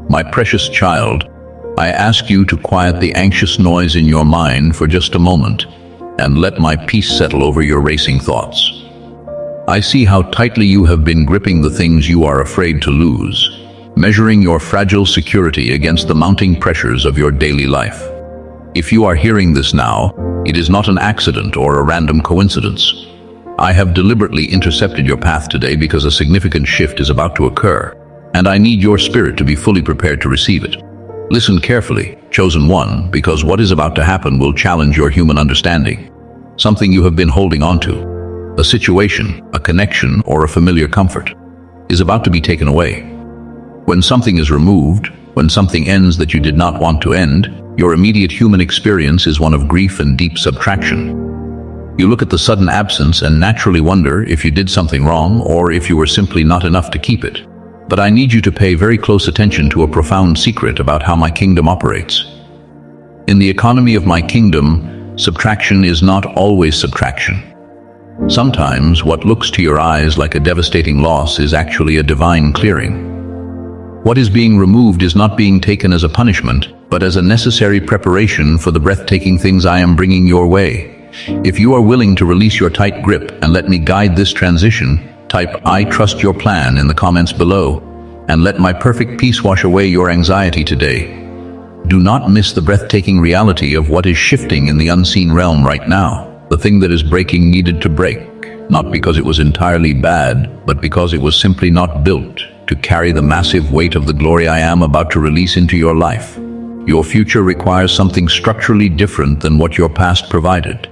My precious child, I ask you to quiet the anxious noise in your mind for just a moment and let my peace settle over your racing thoughts. I see how tightly you have been gripping the things you are afraid to lose, measuring your fragile security against the mounting pressures of your daily life. If you are hearing this now, it is not an accident or a random coincidence. I have deliberately intercepted your path today because a significant shift is about to occur, and I need your spirit to be fully prepared to receive it. Listen carefully, chosen one, because what is about to happen will challenge your human understanding. Something you have been holding on to, a situation, a connection, or a familiar comfort, is about to be taken away. When something is removed, when something ends that you did not want to end, your immediate human experience is one of grief and deep subtraction. You look at the sudden absence and naturally wonder if you did something wrong or if you were simply not enough to keep it. But I need you to pay very close attention to a profound secret about how my kingdom operates. In the economy of my kingdom, subtraction is not always subtraction. Sometimes what looks to your eyes like a devastating loss is actually a divine clearing. What is being removed is not being taken as a punishment, but as a necessary preparation for the breathtaking things I am bringing your way. If you are willing to release your tight grip and let me guide this transition, type "I trust your plan" in the comments below, and let my perfect peace wash away your anxiety today. Do not miss the breathtaking reality of what is shifting in the unseen realm right now. The thing that is breaking needed to break, not because it was entirely bad, but because it was simply not built to carry the massive weight of the glory I am about to release into your life. Your future requires something structurally different than what your past provided.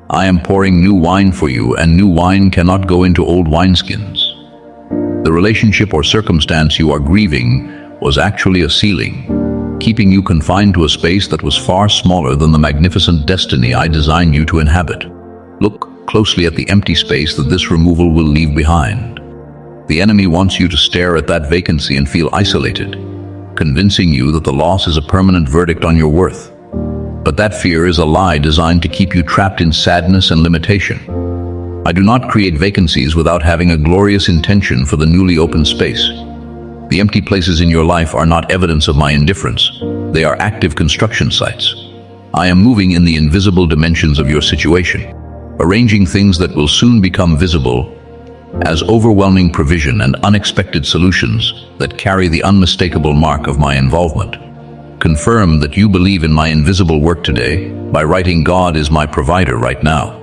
I am pouring new wine for you, and new wine cannot go into old wineskins. The relationship or circumstance you are grieving was actually a ceiling, keeping you confined to a space that was far smaller than the magnificent destiny I designed you to inhabit. Look closely at the empty space that this removal will leave behind. The enemy wants you to stare at that vacancy and feel isolated, convincing you that the loss is a permanent verdict on your worth. But that fear is a lie designed to keep you trapped in sadness and limitation. I do not create vacancies without having a glorious intention for the newly opened space. The empty places in your life are not evidence of my indifference. They are active construction sites. I am moving in the invisible dimensions of your situation, arranging things that will soon become visible as overwhelming provision and unexpected solutions that carry the unmistakable mark of my involvement. Confirm that you believe in my invisible work today by writing "God is my provider" right now.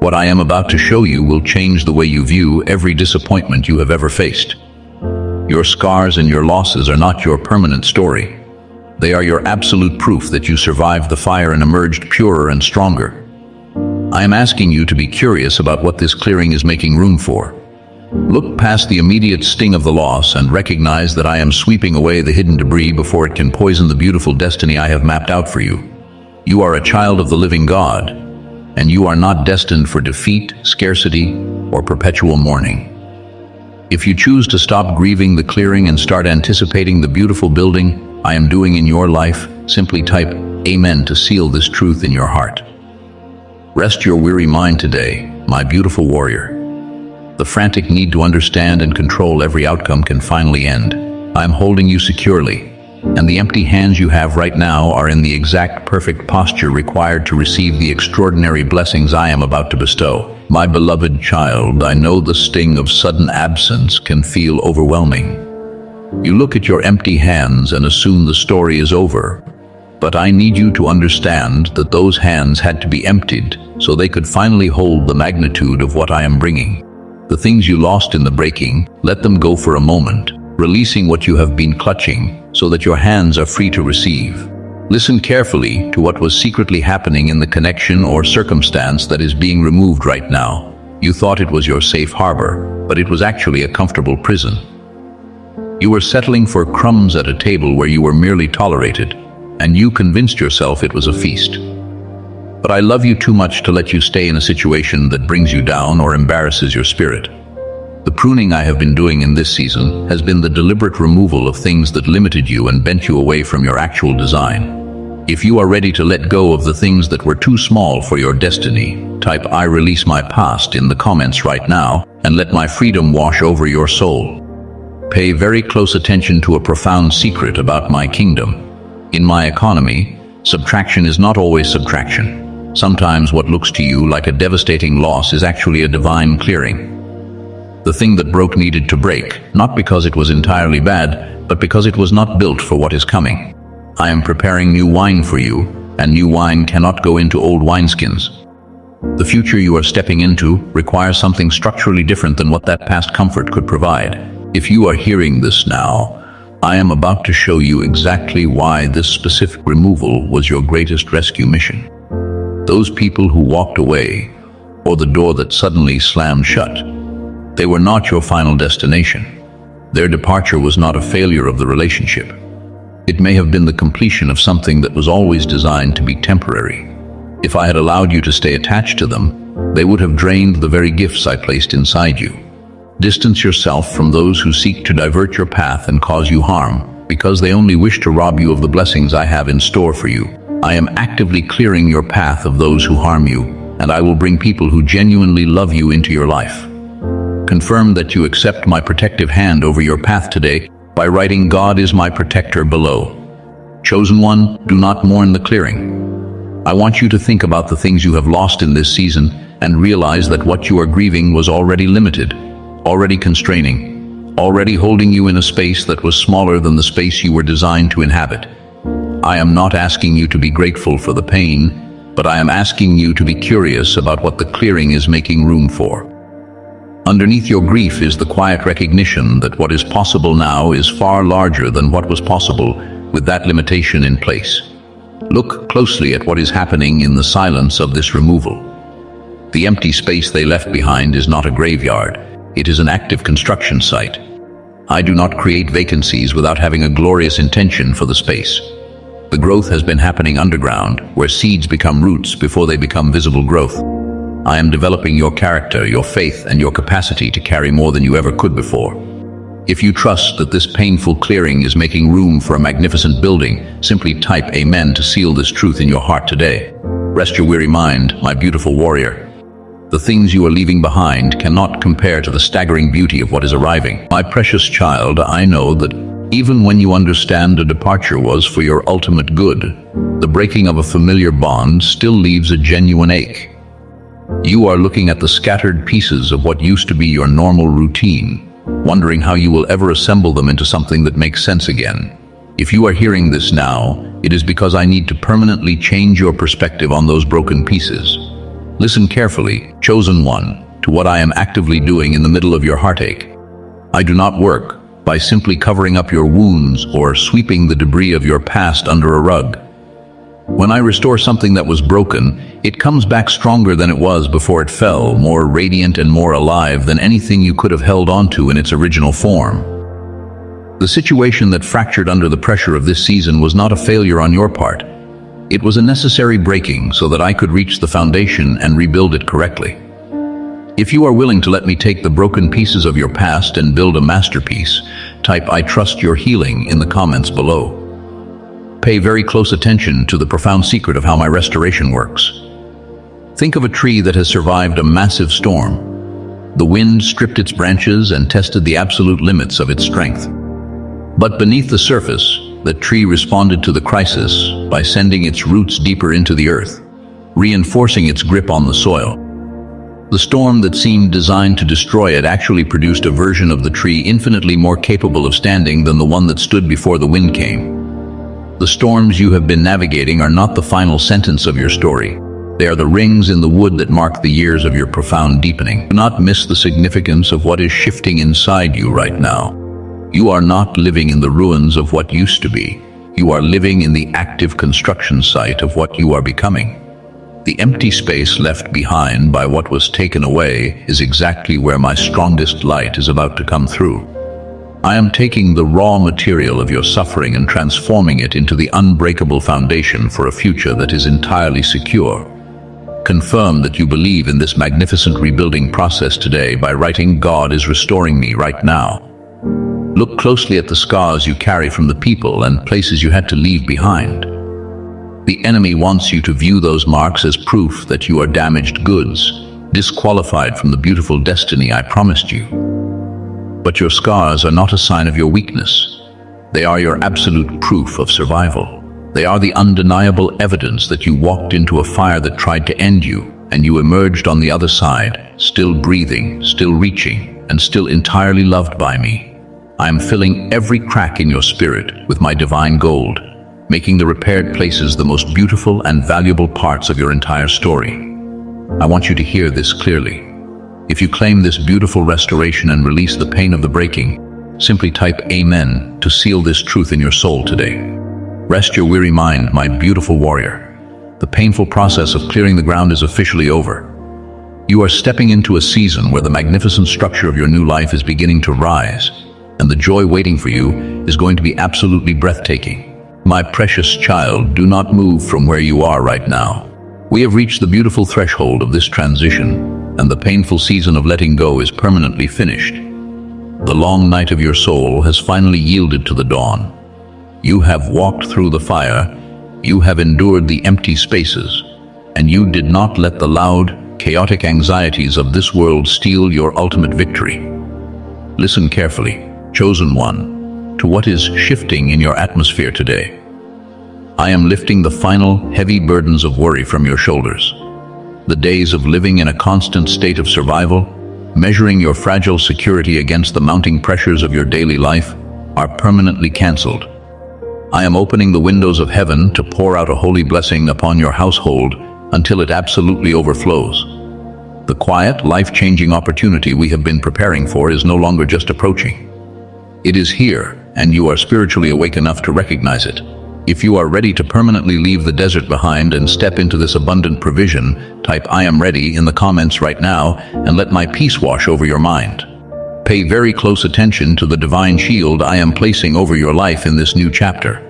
What I am about to show you will change the way you view every disappointment you have ever faced. Your scars and your losses are not your permanent story. They are your absolute proof that you survived the fire and emerged purer and stronger. I am asking you to be curious about what this clearing is making room for. Look past the immediate sting of the loss and recognize that I am sweeping away the hidden debris before it can poison the beautiful destiny I have mapped out for you. You are a child of the living God, and you are not destined for defeat, scarcity, or perpetual mourning. If you choose to stop grieving the clearing and start anticipating the beautiful building I am doing in your life, simply type "Amen" to seal this truth in your heart. Rest your weary mind today, my beautiful warrior. The frantic need to understand and control every outcome can finally end. I am holding you securely, and the empty hands you have right now are in the exact perfect posture required to receive the extraordinary blessings I am about to bestow. My beloved child, I know the sting of sudden absence can feel overwhelming. You look at your empty hands and assume the story is over. But I need you to understand that those hands had to be emptied so they could finally hold the magnitude of what I am bringing. The things you lost in the breaking, let them go for a moment, releasing what you have been clutching so that your hands are free to receive. Listen carefully to what was secretly happening in the connection or circumstance that is being removed right now. You thought it was your safe harbor, but it was actually a comfortable prison. You were settling for crumbs at a table where you were merely tolerated, and you convinced yourself it was a feast. But I love you too much to let you stay in a situation that brings you down or embarrasses your spirit. The pruning I have been doing in this season has been the deliberate removal of things that limited you and bent you away from your actual design. If you are ready to let go of the things that were too small for your destiny, type "I release my past" in the comments right now and let my freedom wash over your soul. Pay very close attention to a profound secret about my kingdom. In my economy, subtraction is not always subtraction. Sometimes what looks to you like a devastating loss is actually a divine clearing. The thing that broke needed to break, not because it was entirely bad, but because it was not built for what is coming. I am preparing new wine for you, and new wine cannot go into old wineskins. The future you are stepping into requires something structurally different than what that past comfort could provide. If you are hearing this now, I am about to show you exactly why this specific removal was your greatest rescue mission. Those people who walked away, or the door that suddenly slammed shut, they were not your final destination. Their departure was not a failure of the relationship. It may have been the completion of something that was always designed to be temporary. If I had allowed you to stay attached to them, they would have drained the very gifts I placed inside you. Distance yourself from those who seek to divert your path and cause you harm, because they only wish to rob you of the blessings I have in store for you. I am actively clearing your path of those who harm you, and I will bring people who genuinely love you into your life. Confirm that you accept my protective hand over your path today by writing "God is my protector" below. Chosen one, do not mourn the clearing. I want you to think about the things you have lost in this season and realize that what you are grieving was already limited, already constraining, already holding you in a space that was smaller than the space you were designed to inhabit. I am not asking you to be grateful for the pain, but I am asking you to be curious about what the clearing is making room for. Underneath your grief is the quiet recognition that what is possible now is far larger than what was possible with that limitation in place. Look closely at what is happening in the silence of this removal. The empty space they left behind is not a graveyard. It is an active construction site. I do not create vacancies without having a glorious intention for the space. The growth has been happening underground, where seeds become roots before they become visible growth. I am developing your character, your faith, and your capacity to carry more than you ever could before. If you trust that this painful clearing is making room for a magnificent building, simply type "Amen" to seal this truth in your heart today. Rest your weary mind, my beautiful warrior. The things you are leaving behind cannot compare to the staggering beauty of what is arriving. My precious child, I know that even when you understand a departure was for your ultimate good, the breaking of a familiar bond still leaves a genuine ache. You are looking at the scattered pieces of what used to be your normal routine, wondering how you will ever assemble them into something that makes sense again. If you are hearing this now, it is because I need to permanently change your perspective on those broken pieces. Listen carefully, chosen one, to what I am actively doing in the middle of your heartache. I do not work by simply covering up your wounds or sweeping the debris of your past under a rug. When I restore something that was broken, it comes back stronger than it was before it fell, more radiant and more alive than anything you could have held onto in its original form. The situation that fractured under the pressure of this season was not a failure on your part. It was a necessary breaking so that I could reach the foundation and rebuild it correctly. If you are willing to let me take the broken pieces of your past and build a masterpiece, type "I trust your healing" in the comments below. Pay very close attention to the profound secret of how my restoration works. Think of a tree that has survived a massive storm. The wind stripped its branches and tested the absolute limits of its strength. But beneath the surface, the tree responded to the crisis by sending its roots deeper into the earth, reinforcing its grip on the soil. The storm that seemed designed to destroy it actually produced a version of the tree infinitely more capable of standing than the one that stood before the wind came. The storms you have been navigating are not the final sentence of your story. They are the rings in the wood that mark the years of your profound deepening. Do not miss the significance of what is shifting inside you right now. You are not living in the ruins of what used to be. You are living in the active construction site of what you are becoming. The empty space left behind by what was taken away is exactly where my strongest light is about to come through. I am taking the raw material of your suffering and transforming it into the unbreakable foundation for a future that is entirely secure. Confirm that you believe in this magnificent rebuilding process today by writing "God is restoring me right now." Look closely at the scars you carry from the people and places you had to leave behind. The enemy wants you to view those marks as proof that you are damaged goods, disqualified from the beautiful destiny I promised you. But your scars are not a sign of your weakness. They are your absolute proof of survival. They are the undeniable evidence that you walked into a fire that tried to end you, and you emerged on the other side, still breathing, still reaching, and still entirely loved by me. I am filling every crack in your spirit with my divine gold, making the repaired places the most beautiful and valuable parts of your entire story. I want you to hear this clearly. If you claim this beautiful restoration and release the pain of the breaking, simply type Amen to seal this truth in your soul today. Rest your weary mind, my beautiful warrior. The painful process of clearing the ground is officially over. You are stepping into a season where the magnificent structure of your new life is beginning to rise, and the joy waiting for you is going to be absolutely breathtaking. My precious child, do not move from where you are right now. We have reached the beautiful threshold of this transition, and the painful season of letting go is permanently finished. The long night of your soul has finally yielded to the dawn. You have walked through the fire, you have endured the empty spaces, and you did not let the loud, chaotic anxieties of this world steal your ultimate victory. Listen carefully, chosen one, to what is shifting in your atmosphere today. I am lifting the final, heavy burdens of worry from your shoulders. The days of living in a constant state of survival, measuring your fragile security against the mounting pressures of your daily life, are permanently cancelled. I am opening the windows of heaven to pour out a holy blessing upon your household until it absolutely overflows. The quiet, life-changing opportunity we have been preparing for is no longer just approaching. It is here, and you are spiritually awake enough to recognize it. If you are ready to permanently leave the desert behind and step into this abundant provision, type I am ready in the comments right now and let my peace wash over your mind. Pay very close attention to the divine shield I am placing over your life in this new chapter.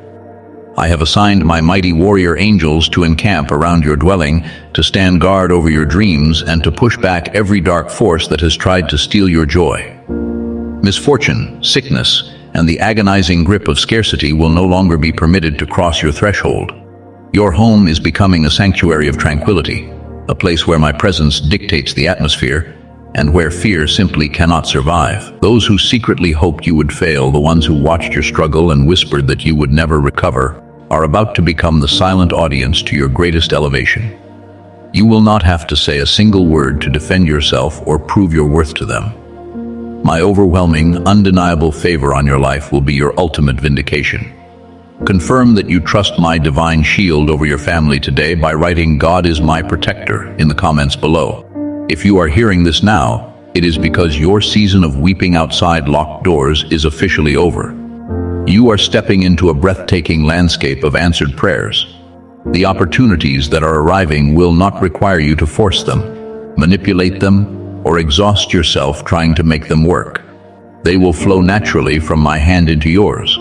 I have assigned my mighty warrior angels to encamp around your dwelling, to stand guard over your dreams, and to push back every dark force that has tried to steal your joy. Misfortune, sickness, and the agonizing grip of scarcity will no longer be permitted to cross your threshold. Your home is becoming a sanctuary of tranquility, a place where my presence dictates the atmosphere, and where fear simply cannot survive. Those who secretly hoped you would fail, the ones who watched your struggle and whispered that you would never recover, are about to become the silent audience to your greatest elevation. You will not have to say a single word to defend yourself or prove your worth to them. My overwhelming, undeniable favor on your life will be your ultimate vindication. Confirm that you trust my divine shield over your family today by writing "God is my protector" in the comments below. If you are hearing this now, it is because your season of weeping outside locked doors is officially over. You are stepping into a breathtaking landscape of answered prayers. The opportunities that are arriving will not require you to force them, manipulate them, or exhaust yourself trying to make them work. They will flow naturally from my hand into yours.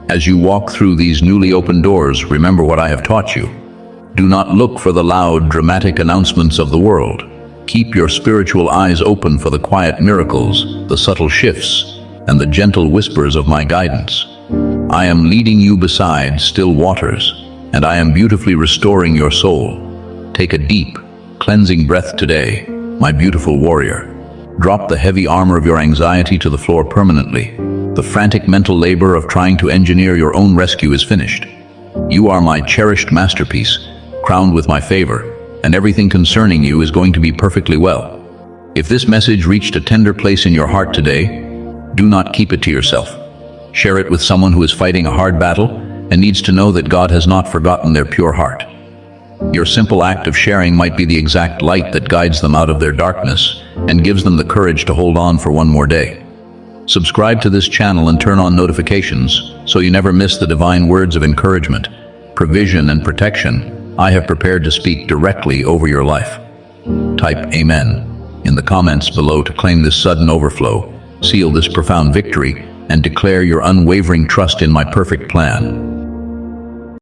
As you walk through these newly opened doors, remember what I have taught you. Do not look for the loud, dramatic announcements of the world. Keep your spiritual eyes open for the quiet miracles, the subtle shifts, and the gentle whispers of my guidance. I am leading you beside still waters, and I am beautifully restoring your soul. Take a deep, cleansing breath today, my beautiful warrior. Drop the heavy armor of your anxiety to the floor permanently. The frantic mental labor of trying to engineer your own rescue is finished. You are my cherished masterpiece, crowned with my favor, and everything concerning you is going to be perfectly well. If this message reached a tender place in your heart today, do not keep it to yourself. Share it with someone who is fighting a hard battle and needs to know that God has not forgotten their pure heart. Your simple act of sharing might be the exact light that guides them out of their darkness and gives them the courage to hold on for one more day. Subscribe to this channel and turn on notifications so you never miss the divine words of encouragement, provision, and protection I have prepared to speak directly over your life. Type Amen in the comments below to claim this sudden overflow, seal this profound victory, and declare your unwavering trust in my perfect plan.